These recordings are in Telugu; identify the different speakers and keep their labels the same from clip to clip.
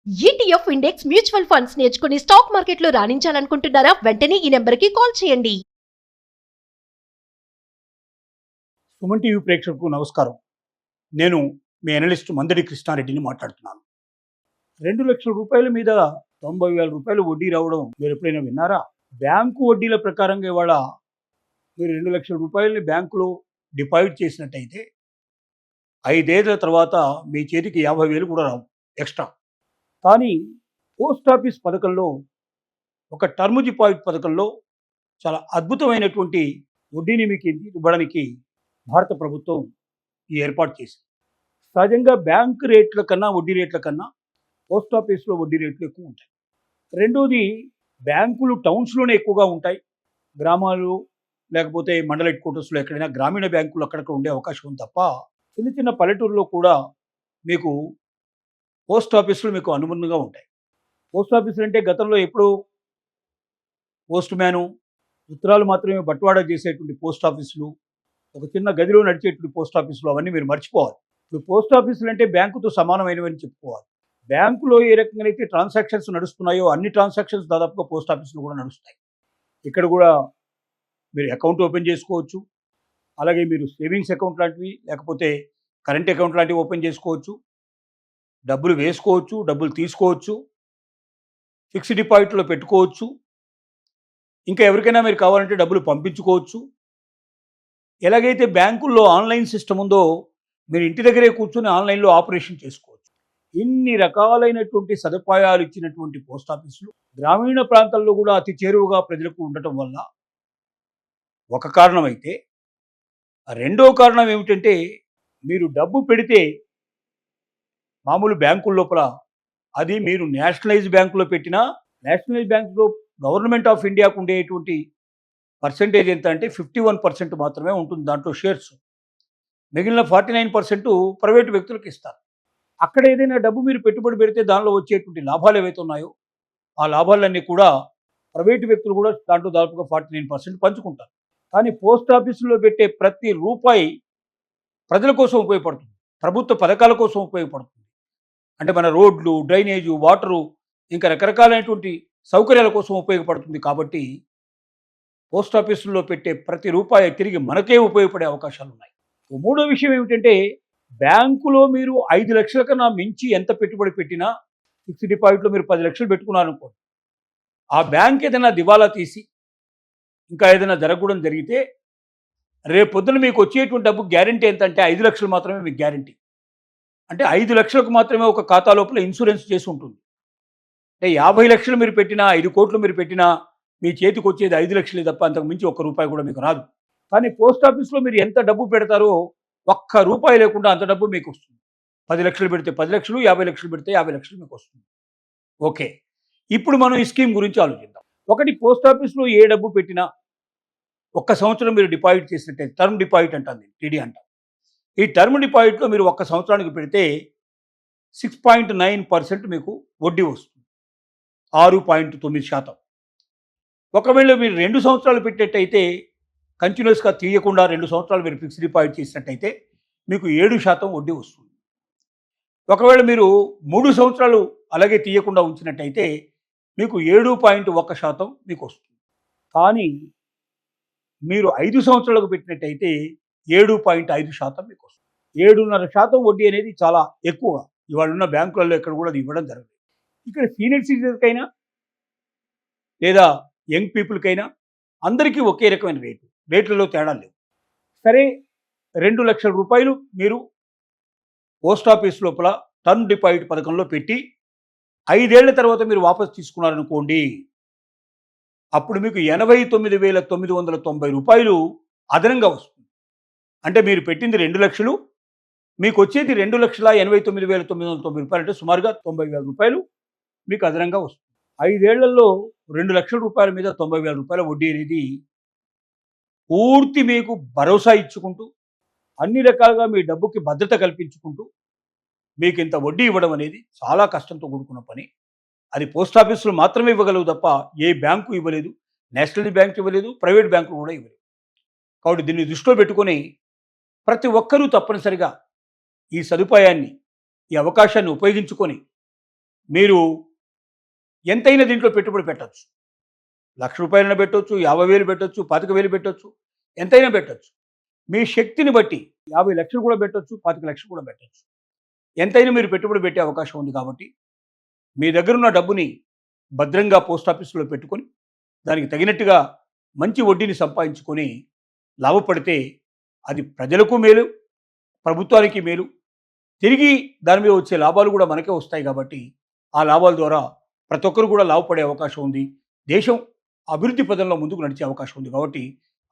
Speaker 1: ఈటీఎఫ్ ఇండెక్స్ మ్యూచువల్ ఫండ్స్ నేర్చుకుని స్టాక్ మార్కెట్లో రాణించాలనుకుంటున్నారా? వెంటనే ఈ నెంబర్కి కాల్ చేయండి.
Speaker 2: సుమన్ టీవీ ప్రేక్షకులకు నమస్కారం. నేను మీ అనలిస్ట్ మందడి కృష్ణారెడ్డిని మాట్లాడుతున్నాను. 2 లక్షల రూపాయల మీద 90,000 రూపాయలు వడ్డీ రావడం మీరు ఎప్పుడైనా విన్నారా? బ్యాంకు వడ్డీల ప్రకారంగా ఇవాళ మీరు 2 లక్షల రూపాయలని బ్యాంకులో డిపాజిట్ చేసినట్టయితే 5 ఏళ్ల తర్వాత మీ చేతికి 50,000 కూడా రావు ఎక్స్ట్రా. కానీ పోస్ట్ ఆఫీస్ పథకంలో, ఒక టర్మ్ డిపాజిట్ పథకంలో చాలా అద్భుతమైనటువంటి వడ్డీని మీకు ఇవ్వడానికి భారత ప్రభుత్వం ఈ ఏర్పాటు చేసింది. సహజంగా బ్యాంక్ రేట్ల కన్నా, వడ్డీ రేట్ల కన్నా పోస్ట్ ఆఫీస్లో వడ్డీ రేట్లు ఎక్కువ ఉంటాయి. రెండోది, బ్యాంకులు టౌన్స్లోనే ఎక్కువగా ఉంటాయి. గ్రామాలు లేకపోతే మండల హెడ్ క్వార్టర్స్లో ఎక్కడైనా గ్రామీణ బ్యాంకులు అక్కడక్కడ ఉండే అవకాశం ఉంది తప్ప చిన్న చిన్న పల్లెటూరులో కూడా మీకు పోస్ట్ ఆఫీసులు మీకు అనుబంధంగా ఉంటాయి. పోస్ట్ ఆఫీసులు అంటే గతంలో ఎప్పుడూ పోస్ట్ మ్యాను, ఉత్తరాలు మాత్రమే బట్వాడా చేసేటువంటి పోస్ట్ ఆఫీసులు, ఒక చిన్న గదిలో నడిచేటువంటి పోస్ట్ ఆఫీసులు, అవన్నీ మీరు మర్చిపోవాలి. ఇప్పుడు పోస్ట్ ఆఫీసులు అంటే బ్యాంకుతో సమానమైనవని చెప్పుకోవాలి. బ్యాంకులో ఏ రకంగా అయితే ట్రాన్సాక్షన్స్ నడుస్తున్నాయో అన్ని ట్రాన్సాక్షన్స్ దాదాపుగా పోస్ట్ ఆఫీసులు కూడా నడుస్తాయి. ఇక్కడ కూడా మీరు అకౌంట్ ఓపెన్ చేసుకోవచ్చు. అలాగే మీరు సేవింగ్స్ అకౌంట్ లాంటివి, లేకపోతే కరెంట్ అకౌంట్ లాంటివి ఓపెన్ చేసుకోవచ్చు. డబ్బులు వేసుకోవచ్చు, డబ్బులు తీసుకోవచ్చు, ఫిక్స్డ్ డిపాజిట్లో పెట్టుకోవచ్చు. ఇంకా ఎవరికైనా మీరు కావాలంటే డబ్బులు పంపించుకోవచ్చు. ఎలాగైతే బ్యాంకుల్లో ఆన్లైన్ సిస్టమ్ ఉందో మీరు ఇంటి దగ్గరే కూర్చొని ఆన్లైన్లో ఆపరేషన్ చేసుకోవచ్చు. ఇన్ని రకాలైనటువంటి సదుపాయాలు ఇచ్చినటువంటి పోస్ట్ ఆఫీసులు గ్రామీణ ప్రాంతాల్లో కూడా అతి చేరువగా ప్రజలకు ఉండటం వల్ల ఒక కారణం అయితే, రెండో కారణం ఏమిటంటే, మీరు డబ్బు పెడితే మామూలు బ్యాంకుల లోపల, అది మీరు నేషనలైజ్ బ్యాంకులో పెట్టినా, నేషనలైజ్ బ్యాంకులో గవర్నమెంట్ ఆఫ్ ఇండియాకు ఉండేటువంటి పర్సెంటేజ్ ఎంత అంటే 51% మాత్రమే ఉంటుంది దాంట్లో షేర్స్. మిగిలిన 49% ప్రైవేటు వ్యక్తులకు ఇస్తారు. అక్కడ ఏదైనా డబ్బు మీరు పెట్టుబడి పెడితే దానిలో వచ్చేటువంటి లాభాలు ఏవైతే ఉన్నాయో ఆ లాభాలన్నీ కూడా ప్రైవేటు వ్యక్తులు కూడా దాంట్లో దాదాపుగా 49% పంచుకుంటారు. కానీ పోస్ట్ ఆఫీసులో పెట్టే ప్రతి రూపాయి ప్రజల కోసం ఉపయోగపడుతుంది, ప్రభుత్వ పథకాల కోసం ఉపయోగపడుతుంది. అంటే మన రోడ్లు, డ్రైనేజు, వాటరు, ఇంకా రకరకాలైనటువంటి సౌకర్యాల కోసం ఉపయోగపడుతుంది. కాబట్టి పోస్ట్ ఆఫీసుల్లో పెట్టే ప్రతి రూపాయి తిరిగి మనకే ఉపయోగపడే అవకాశాలు ఉన్నాయి. మూడో విషయం ఏమిటంటే, బ్యాంకులో మీరు 5 లక్షల కన్నా మించి ఎంత పెట్టుబడి పెట్టినా, ఫిక్స్డ్ డిపాజిట్లో మీరు 10 లక్షలు పెట్టుకున్నారనుకోండి, ఆ బ్యాంక్ ఏదైనా దివాలా తీసి ఇంకా ఏదైనా జరగకూడదు జరిగితే రేపు పొద్దున మీకు వచ్చేటువంటి డబ్బు గ్యారంటీ ఎంతంటే 5 లక్షలు మాత్రమే మీకు గ్యారంటీ. అంటే 5 లక్షలకు మాత్రమే ఒక ఖాతా లోపల ఇన్సూరెన్స్ చేసి ఉంటుంది. అంటే 50 లక్షలు మీరు పెట్టినా, 5 కోట్లు మీరు పెట్టినా మీ చేతికి వచ్చేది 5 లక్షలే తప్ప అంతకు మించి ఒక్క రూపాయి కూడా మీకు రాదు. కానీ పోస్ట్ ఆఫీస్లో మీరు ఎంత డబ్బు పెడతారో ఒక్క రూపాయి లేకుండా అంత డబ్బు మీకు వస్తుంది. 10 లక్షలు పెడితే 10 లక్షలు, 50 లక్షలు పెడితే 50 లక్షలు మీకు వస్తుంది. ఓకే, ఇప్పుడు మనం ఈ స్కీమ్ గురించి ఆలోచిద్దాం. ఒకటి, పోస్ట్ ఆఫీస్లో ఏ డబ్బు పెట్టినా ఒక్క సంవత్సరం మీరు డిపాజిట్ చేసినట్టయితే, టర్మ్ డిపాజిట్ అంటాం, టీడీ అంటాం. ఈ టర్మ్ డిపాజిట్లో మీరు ఒక్క సంవత్సరానికి పెడితే 6.9% మీకు వడ్డీ వస్తుంది, 6.9%. ఒకవేళ మీరు 2 సంవత్సరాలు పెట్టినట్టయితే, కంటిన్యూస్గా తీయకుండా 2 సంవత్సరాలు మీరు ఫిక్స్డ్ డిపాజిట్ చేసినట్టయితే మీకు 7% వడ్డీ వస్తుంది. ఒకవేళ మీరు 3 సంవత్సరాలు అలాగే తీయకుండా ఉంచినట్టయితే మీకు 7.1% మీకు వస్తుంది. కానీ మీరు 5 సంవత్సరాలకు పెట్టినట్టయితే 7.5% మీకు వస్తుంది. 7.5% వడ్డీ అనేది చాలా ఎక్కువ. ఇవాళ ఉన్న బ్యాంకులలో ఎక్కడ కూడా అది ఇవ్వడం జరగదు. ఇక్కడ సీనియర్ సిటిజన్స్కైనా లేదా యంగ్ పీపుల్కైనా అందరికీ ఒకే రకమైన రేట్లలో తేడా లేవు. సరే, 2 లక్షల రూపాయలు మీరు పోస్ట్ ఆఫీస్ లోపల టర్మ్ డిపాజిట్ పథకంలో పెట్టి 5 ఏళ్ల తర్వాత మీరు వాపసు తీసుకున్నారనుకోండి, అప్పుడు మీకు 89,990 రూపాయలు అదనంగా వస్తుంది. అంటే మీరు పెట్టింది 2 లక్షలు, మీకు వచ్చేది 2,89,990 రూపాయలు, అంటే సుమారుగా 90,000 రూపాయలు మీకు అదనంగా వస్తుంది. 5 ఏళ్లలో 2 లక్షల రూపాయల మీద 90,000 రూపాయల వడ్డీ అనేది పూర్తి మీకు భరోసా ఇచ్చుకుంటూ, అన్ని రకాలుగా మీ డబ్బుకి భద్రత కల్పించుకుంటూ మీకు ఇంత వడ్డీ ఇవ్వడం అనేది చాలా కష్టంతో కూడుకున్న పని. అది పోస్ట్ ఆఫీసులు మాత్రమే ఇవ్వగలవు తప్ప ఏ బ్యాంకు ఇవ్వలేదు, నేషనల్ బ్యాంక్ ఇవ్వలేదు, ప్రైవేట్ బ్యాంకులు కూడా ఇవ్వలేదు. కాబట్టి దీన్ని దృష్టిలో పెట్టుకొని ప్రతి ఒక్కరూ తప్పనిసరిగా ఈ సదుపాయాన్ని, ఈ అవకాశాన్ని ఉపయోగించుకొని మీరు ఎంతైనా దీంట్లో పెట్టుబడి పెట్టొచ్చు. రూ. 1,00,000 పెట్టొచ్చు, 50,000 పెట్టొచ్చు, 25,000 పెట్టొచ్చు, ఎంతైనా పెట్టొచ్చు. మీ శక్తిని బట్టి 50,00,000 కూడా పెట్టొచ్చు, 25,00,000 కూడా పెట్టొచ్చు. ఎంతైనా మీరు పెట్టుబడి పెట్టే అవకాశం ఉంది కాబట్టి మీ దగ్గరున్న డబ్బుని భద్రంగా పోస్ట్ ఆఫీస్‌లో పెట్టుకొని దానికి తగినట్టుగా మంచి వడ్డీని సంపాదించుకొని లాభపడితే అది ప్రజలకు మేలు, ప్రభుత్వానికి మేలు. తిరిగి దాని మీద వచ్చే లాభాలు కూడా మనకే వస్తాయి కాబట్టి ఆ లాభాల ద్వారా ప్రతి ఒక్కరు కూడా లాభపడే అవకాశం ఉంది. దేశం అభివృద్ధి పదంలో ముందుకు నడిచే అవకాశం ఉంది కాబట్టి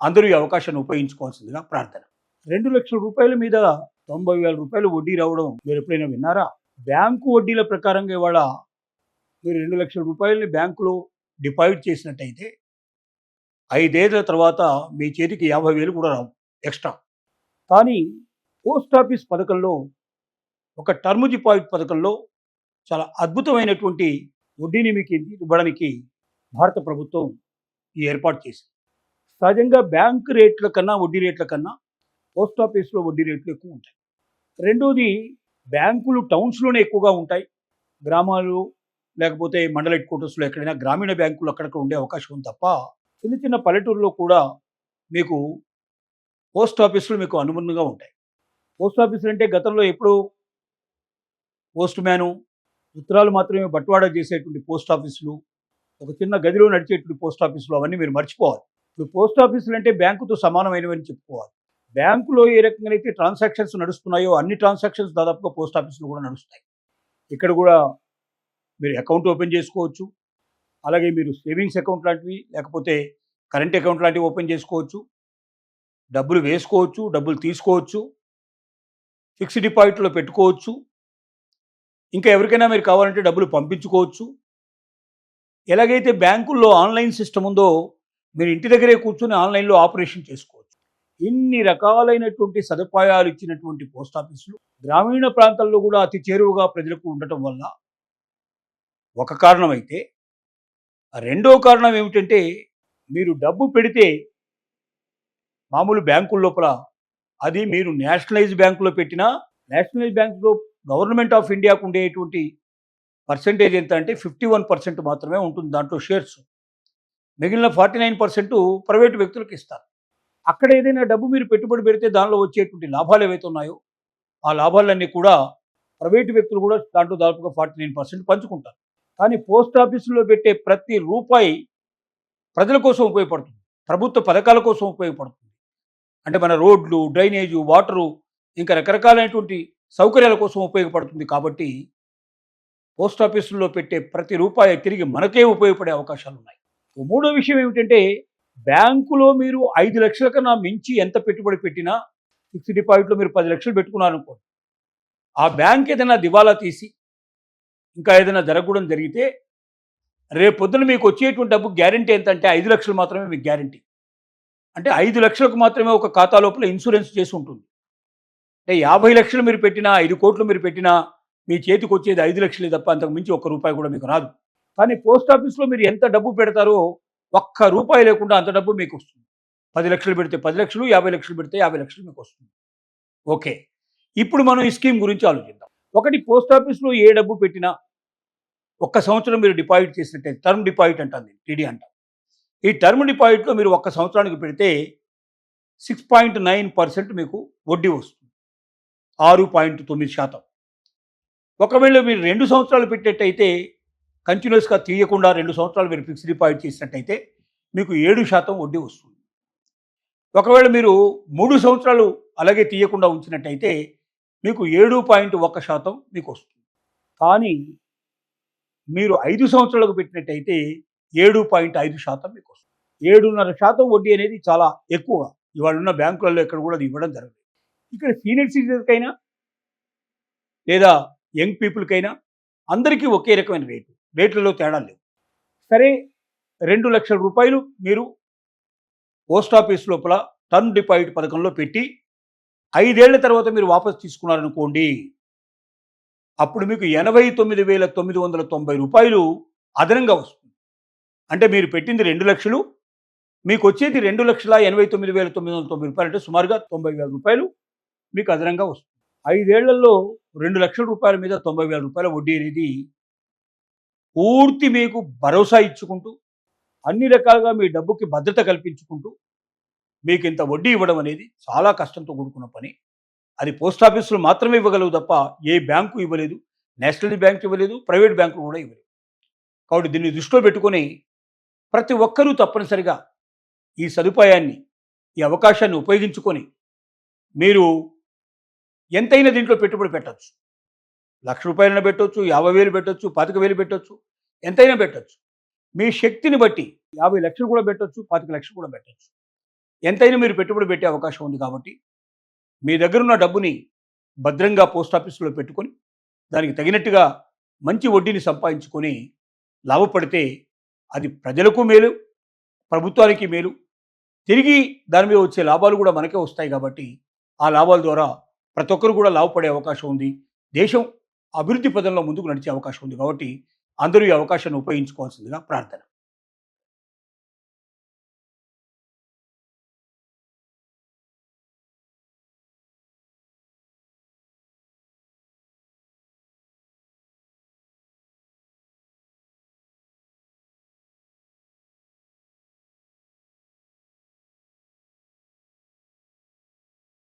Speaker 2: అందరూ ఈ అవకాశాన్ని ఉపయోగించుకోవాల్సిందిగా ప్రార్థన. రూ. 2,00,000 మీద రూ. 90,000 వడ్డీ రావడం మీరు ఎప్పుడైనా విన్నారా? బ్యాంకు వడ్డీల ప్రకారంగా ఇవాళ మీరు రూ. 2,00,000 బ్యాంకులో డిపాజిట్ చేసినట్టయితే 5 ఏళ్ల తర్వాత మీ చేతికి 50,000 కూడా రావు ఎక్స్ట్రా. కానీ పోస్ట్ ఆఫీస్ పథకంలో ఒక టర్మ్ డిపాజిట్ పథకంలో చాలా అద్భుతమైనటువంటి వడ్డీని మీకు ఇవ్వడానికి భారత ప్రభుత్వం ఈ ఏర్పాటు చేసింది. సహజంగా బ్యాంకు రేట్ల కన్నా వడ్డీ రేట్ల కన్నా పోస్ట్ ఆఫీస్లో వడ్డీ రేట్లు ఎక్కువ ఉంటాయి. రెండోది, బ్యాంకులు టౌన్స్లోనే ఎక్కువగా ఉంటాయి. గ్రామాలు లేకపోతే మండల హెడ్ క్వార్టర్స్లో ఎక్కడైనా గ్రామీణ బ్యాంకులు అక్కడక్కడ ఉండే అవకాశం ఉంది తప్ప చిన్న చిన్న పల్లెటూరులో కూడా మీకు పోస్ట్ ఆఫీసులు మీకు అనుబంధంగా ఉంటాయి. పోస్ట్ ఆఫీసులు అంటే గతంలో ఎప్పుడూ పోస్ట్ మ్యాను ఉత్తరాలు మాత్రమే బట్వాడా చేసేటువంటి పోస్ట్ ఆఫీసులు, ఒక చిన్న గదిలో నడిచేటువంటి పోస్ట్ ఆఫీసులు అవన్నీ మీరు మర్చిపోవాలి. ఇప్పుడు పోస్ట్ ఆఫీసులు అంటే బ్యాంకుతో సమానమైనవని చెప్పుకోవాలి. బ్యాంకులో ఏ రకంగా అయితే ట్రాన్సాక్షన్స్ నడుస్తున్నాయో అన్ని ట్రాన్సాక్షన్స్ దాదాపుగా పోస్ట్ ఆఫీసులో కూడా నడుస్తాయి. ఇక్కడ కూడా మీరు అకౌంట్ ఓపెన్ చేసుకోవచ్చు. అలాగే మీరు సేవింగ్స్ అకౌంట్ లాంటివి లేకపోతే కరెంట్ అకౌంట్ లాంటివి ఓపెన్ చేసుకోవచ్చు. డబ్బులు వేసుకోవచ్చు, డబ్బులు తీసుకోవచ్చు, ఫిక్స్డ్ డిపాజిట్లో పెట్టుకోవచ్చు. ఇంకా ఎవరికైనా మీరు కావాలంటే డబ్బులు పంపించుకోవచ్చు. ఎలాగైతే బ్యాంకుల్లో ఆన్లైన్ సిస్టమ్ ఉందో మీరు ఇంటి దగ్గరే కూర్చొని ఆన్లైన్లో ఆపరేషన్ చేసుకోవచ్చు. ఇన్ని రకాలైనటువంటి సదుపాయాలు ఇచ్చినటువంటి పోస్ట్ ఆఫీసులు గ్రామీణ ప్రాంతాల్లో కూడా అతి చేరువగా ప్రజలకు ఉండటం వల్ల ఒక కారణం అయితే, రెండో కారణం ఏమిటంటే మీరు డబ్బు పెడితే మామూలు బ్యాంకుల లోపల అది మీరు నేషనలైజ్ బ్యాంకులో పెట్టినా, నేషనలైజ్ బ్యాంకులో గవర్నమెంట్ ఆఫ్ ఇండియాకు ఉండేటువంటి పర్సెంటేజ్ ఎంత అంటే 51% మాత్రమే ఉంటుంది దాంట్లో షేర్స్. మిగిలిన 49% ప్రైవేటు వ్యక్తులకు ఇస్తారు. అక్కడ ఏదైనా డబ్బు మీరు పెట్టుబడి పెడితే దానిలో వచ్చేటువంటి లాభాలు ఏవైతే ఉన్నాయో ఆ లాభాలన్నీ కూడా ప్రైవేటు వ్యక్తులు కూడా దాంట్లో దాదాపుగా 49% పంచుకుంటారు. కానీ పోస్ట్ ఆఫీసులో పెట్టే ప్రతి రూపాయి ప్రజల కోసం ఉపయోగపడుతుంది, ప్రభుత్వ పథకాల కోసం ఉపయోగపడుతుంది. అంటే మన రోడ్లు, డ్రైనేజు, వాటరు, ఇంకా రకరకాలైనటువంటి సౌకర్యాల కోసం ఉపయోగపడుతుంది. కాబట్టి పోస్ట్ ఆఫీసుల్లో పెట్టే ప్రతి రూపాయి తిరిగి మనకే ఉపయోగపడే అవకాశాలు ఉన్నాయి. మూడో విషయం ఏమిటంటే, బ్యాంకులో మీరు 5 లక్షల కన్నా మించి ఎంత పెట్టుబడి పెట్టినా, ఫిక్స్డ్ డిపాజిట్లో మీరు 10 లక్షలు పెట్టుకున్నారనుకోండి, ఆ బ్యాంక్ ఏదైనా దివాలా తీసి ఇంకా ఏదైనా జరగకూడదు జరిగితే రేపు పొద్దున మీకు వచ్చేటువంటి డబ్బు గ్యారంటీ ఎంత అంటే 5 లక్షలు మాత్రమే మీకు గ్యారంటీ. అంటే 5 లక్షలకు మాత్రమే ఒక ఖాతా లోపల ఇన్సూరెన్స్ చేసి ఉంటుంది. అంటే 50 లక్షలు మీరు పెట్టినా, 5 కోట్లు మీరు పెట్టినా మీ చేతికి వచ్చేది 5 లక్షలే తప్ప అంతకు మించి ఒక్క రూపాయి కూడా మీకు రాదు. కానీ పోస్ట్ ఆఫీస్లో మీరు ఎంత డబ్బు పెడతారో ఒక్క రూపాయి లేకుండా అంత డబ్బు మీకు వస్తుంది. 10 లక్షలు పెడితే 10 లక్షలు, 50 లక్షలు పెడితే 50 లక్షలు మీకు వస్తుంది. ఓకే, ఇప్పుడు మనం ఈ స్కీమ్ గురించి ఆలోచిద్దాం. ఒకటి, పోస్ట్ ఆఫీస్లో ఏ డబ్బు పెట్టినా ఒక్క సంవత్సరం మీరు డిపాజిట్ చేసినట్టయితే, టర్మ్ డిపాజిట్ అంటారు, టీడీ అంటాం. ఈ టర్మ్ డిపాజిట్లో మీరు ఒక్క సంవత్సరానికి పెడితే 6.9% మీకు వడ్డీ వస్తుంది, 6.9%. ఒకవేళ మీరు 2 సంవత్సరాలు పెట్టినట్టయితే, కంటిన్యూస్గా తీయకుండా 2 సంవత్సరాలు మీరు ఫిక్స్డ్ డిపాజిట్ చేసినట్టయితే మీకు 7% వడ్డీ వస్తుంది. ఒకవేళ మీరు 3 సంవత్సరాలు అలాగే తీయకుండా ఉంచినట్టయితే మీకు 7.1% మీకు వస్తుంది. కానీ మీరు 5 సంవత్సరాలకు పెట్టినట్టయితే 7.5% మీకు వస్తుంది. 7.5% వడ్డీ అనేది చాలా ఎక్కువ. ఇవాళ ఉన్న బ్యాంకులలో ఎక్కడ కూడా అది ఇవ్వడం జరగదు. ఇక్కడ సీనియర్ సిటిజన్స్కైనా లేదా యంగ్ పీపుల్కైనా అందరికీ ఒకే రకమైన రేట్లలో తేడా లేవు. సరే, 2 లక్షల రూపాయలు మీరు పోస్ట్ ఆఫీస్ లోపల టర్మ్ డిపాజిట్ పథకంలో పెట్టి 5 ఏళ్ల తర్వాత మీరు వాపసు తీసుకున్నారనుకోండి, అప్పుడు మీకు 89,990 రూపాయలు అదనంగా వస్తుంది. అంటే మీరు పెట్టింది 2 లక్షలు, మీకు వచ్చేది 2,89,990 రూపాయలు, అంటే సుమారుగా 90,000 రూపాయలు మీకు అదనంగా వస్తుంది. 5 ఏళ్లలో 2 లక్షల రూపాయల మీద 90,000 రూపాయల వడ్డీ అనేది పూర్తి మీకు భరోసా ఇచ్చుకుంటూ అన్ని రకాలుగా మీ డబ్బుకి భద్రత కల్పించుకుంటూ మీకు ఇంత వడ్డీ ఇవ్వడం అనేది చాలా కష్టంతో కూడుకున్న పని. అది పోస్ట్ ఆఫీసులు మాత్రమే ఇవ్వగలవు తప్ప ఏ బ్యాంకు ఇవ్వలేదు. నేషనల్ బ్యాంక్ ఇవ్వలేదు, ప్రైవేట్ బ్యాంకులు కూడా ఇవ్వలేదు. కాబట్టి దీన్ని దృష్టిలో పెట్టుకొని ప్రతి ఒక్కరూ తప్పనిసరిగా ఈ సదుపాయాన్ని, ఈ అవకాశాన్ని ఉపయోగించుకొని మీరు ఎంతైనా దీంట్లో పెట్టుబడి పెట్టచ్చు. ₹1,00,000 పెట్టొచ్చు, 50,000 పెట్టొచ్చు, 25,000 పెట్టొచ్చు, ఎంతైనా పెట్టొచ్చు. మీ శక్తిని బట్టి 50 లక్షలు కూడా పెట్టొచ్చు, 25 లక్షలు కూడా పెట్టొచ్చు. ఎంతైనా మీరు పెట్టుబడి పెట్టే అవకాశం ఉంది. కాబట్టి మీ దగ్గర ఉన్న డబ్బుని భద్రంగా పోస్ట్ ఆఫీసులో పెట్టుకొని దానికి తగినట్టుగా మంచి వడ్డీని సంపాదించుకొని లాభపడితే అది ప్రజలకు మేలు, ప్రభుత్వానికి మేలు. తిరిగి దాని మీద వచ్చే లాభాలు కూడా మనకే వస్తాయి. కాబట్టి ఆ లాభాల ద్వారా ప్రతి ఒక్కరు కూడా లాభపడే అవకాశం ఉంది. దేశం అభివృద్ధి పదంలో ముందుకు నడిచే అవకాశం ఉంది. కాబట్టి అందరూ ఈ అవకాశాన్ని ఉపయోగించుకోవాల్సిందిగా ప్రార్థన.